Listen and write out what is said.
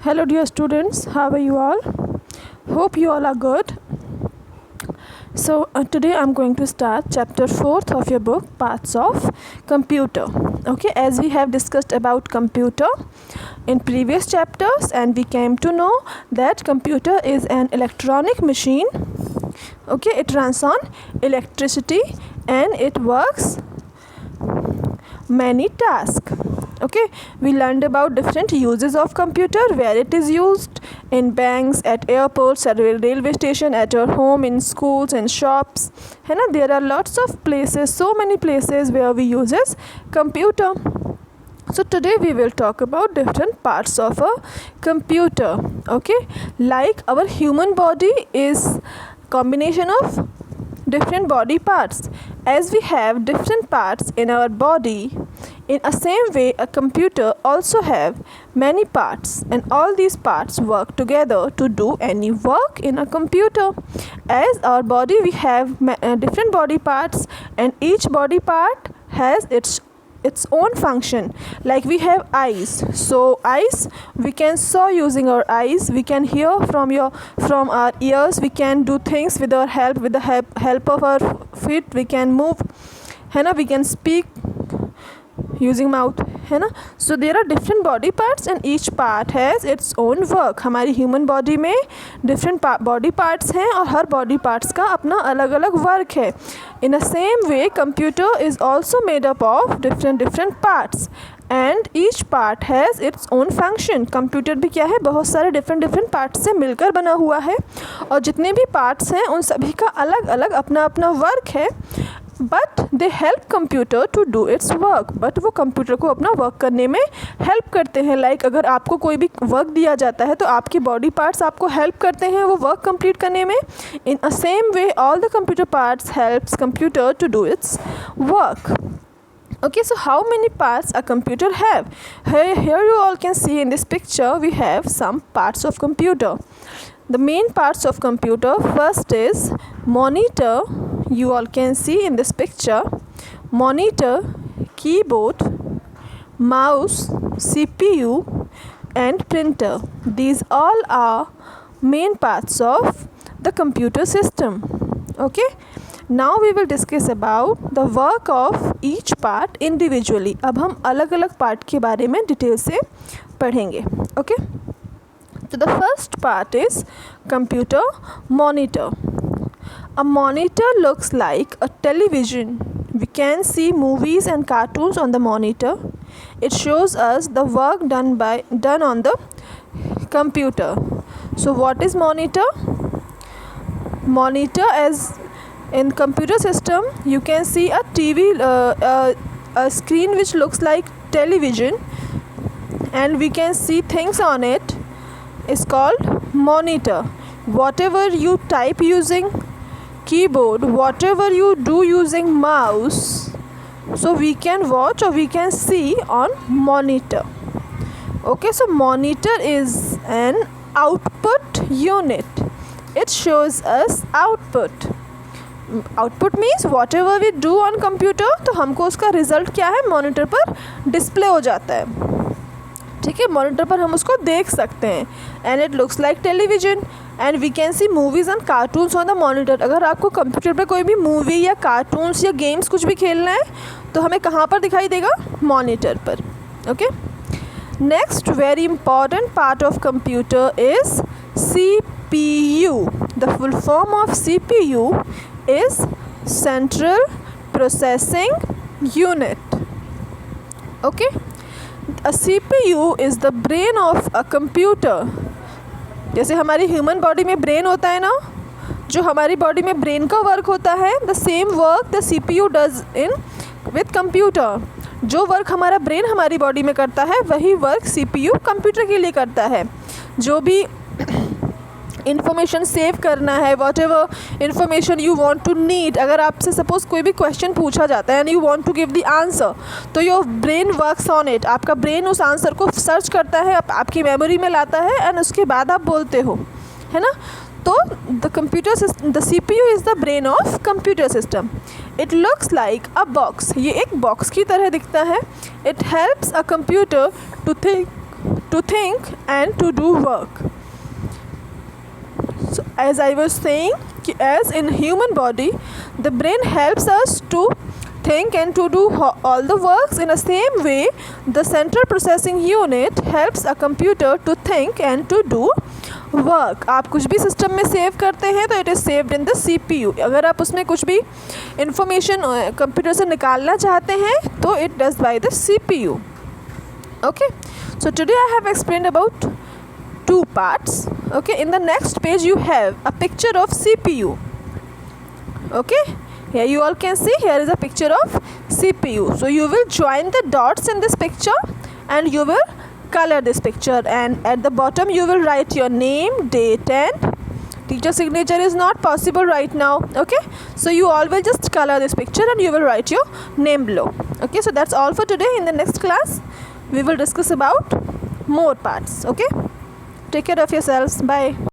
Hello dear students, how are you all? Hope you all are good. So today I'm going to start chapter 4th of your book, Parts of Computer. Okay, as we have discussed about computer in previous chapters, and we came to know that computer is an electronic machine. Okay, it runs on electricity and it works many tasks. Okay, we learned about different uses of computer, where it is used in banks, at airports, at railway station, at your home, in schools, in shops. है ना, there are lots of places, so many places where we uses computer. So today we will talk about different parts of a computer. Okay, like our human body is combination of different body parts. As we have different parts in our body, in a same way a computer also have many parts, and all these parts work together to do any work in a computer. As our body, we have different body parts, and each body part has its own function. Like we have eyes, so eyes we can saw using our eyes, we can hear from our ears, we can do things with our help, with the help of our feet, we can move, है ना, we can speak using mouth, है ना. So there are different body parts and each part has its own work. हमारी human body में different body parts हैं और हर body parts का अपना अलग अलग work है. In the same way computer is also made up of different parts and each part has its own function. Computer भी क्या है, बहुत सारे different parts से मिलकर बना हुआ है और जितने भी parts हैं उन सभी का अलग अलग अपना अपना work है. But they help computer to do its work, but वो कंप्यूटर को अपना वर्क करने में हेल्प करते हैं. लाइक अगर आपको कोई भी वर्क दिया जाता है तो आपके बॉडी पार्ट्स आपको हेल्प करते हैं वो वर्क कंप्लीट करने में. In a same way all the computer parts helps computer to do its work. Okay, so how many parts a computer have? Here you all can see in this picture we have some parts of computer. The main parts of computer, first is monitor. You all can see in this picture monitor, keyboard, mouse, CPU and printer. These all are main parts of the computer system. Okay, now we will discuss about the work of each part individually. अब हम अलग अलग part के बारे में detail से पढ़ेंगे. Okay, so the first part is computer monitor. A monitor looks like a television. We can see movies and cartoons on the monitor. It shows us the work done on the computer. So what is monitor? Monitor, as in computer system you can see a TV, a screen which looks like television and we can see things on it, is called monitor. Whatever you type using keyboard, whatever you do using mouse, so we can watch or we can see on monitor. Okay, so monitor is an output unit. It shows us output. Output means whatever we do on computer, तो हमको उसका result क्या है, monitor पर display हो जाता है. ठीक है, मॉनिटर पर हम उसको देख सकते हैं. And it looks like television and we can see movies and cartoons on the monitor. अगर आपको कंप्यूटर पर कोई भी मूवी या कार्टून्स या गेम्स कुछ भी खेलना है तो हमें कहाँ पर दिखाई देगा, मॉनिटर पर. Okay, next very important part of computer is CPU. The full form of CPU is Central Processing Unit. Okay, a CPU is the brain of a computer. जैसे हमारी ह्यूमन बॉडी में ब्रेन होता है ना, जो हमारी body में brain का वर्क होता है, the same work the CPU does in with computer. जो वर्क हमारा ब्रेन हमारी बॉडी में करता है वही वर्क CPU कंप्यूटर के लिए करता है. जो भी इन्फॉर्मेशन सेव करना है, whatever information you want to need, अगर आपसे सपोज कोई भी क्वेश्चन पूछा जाता है and you want to give the answer, तो your brain works on it. आपका ब्रेन उस आंसर को सर्च करता है, आपकी मेमोरी में लाता है एंड उसके बाद आप बोलते हो, है ना. तो the CPU is the brain of computer system. It looks like a box. ये एक बॉक्स की तरह दिखता है. It helps a computer to think and to do work. So as I was saying, as in human body, the brain helps us to think and to do all the works. In the same way, the central processing unit helps a computer to think and to do work. आप कुछ भी system में save करते हैं तो it is saved in the CPU. अगर आप उसमें कुछ भी इंफॉर्मेशन कंप्यूटर से निकालना चाहते हैं तो it does by the CPU. Okay, so today I have explained about two parts. Okay, in the next page you have a picture of CPU. Okay, here you all can see, here is a picture of CPU. So you will join the dots in this picture and you will color this picture, and at the bottom you will write your name, date, and teacher signature is not possible right now. Okay, so you all will just color this picture and you will write your name below. Okay, so that's all for today. In the next class we will discuss about more parts. Okay, take care of yourselves. Bye.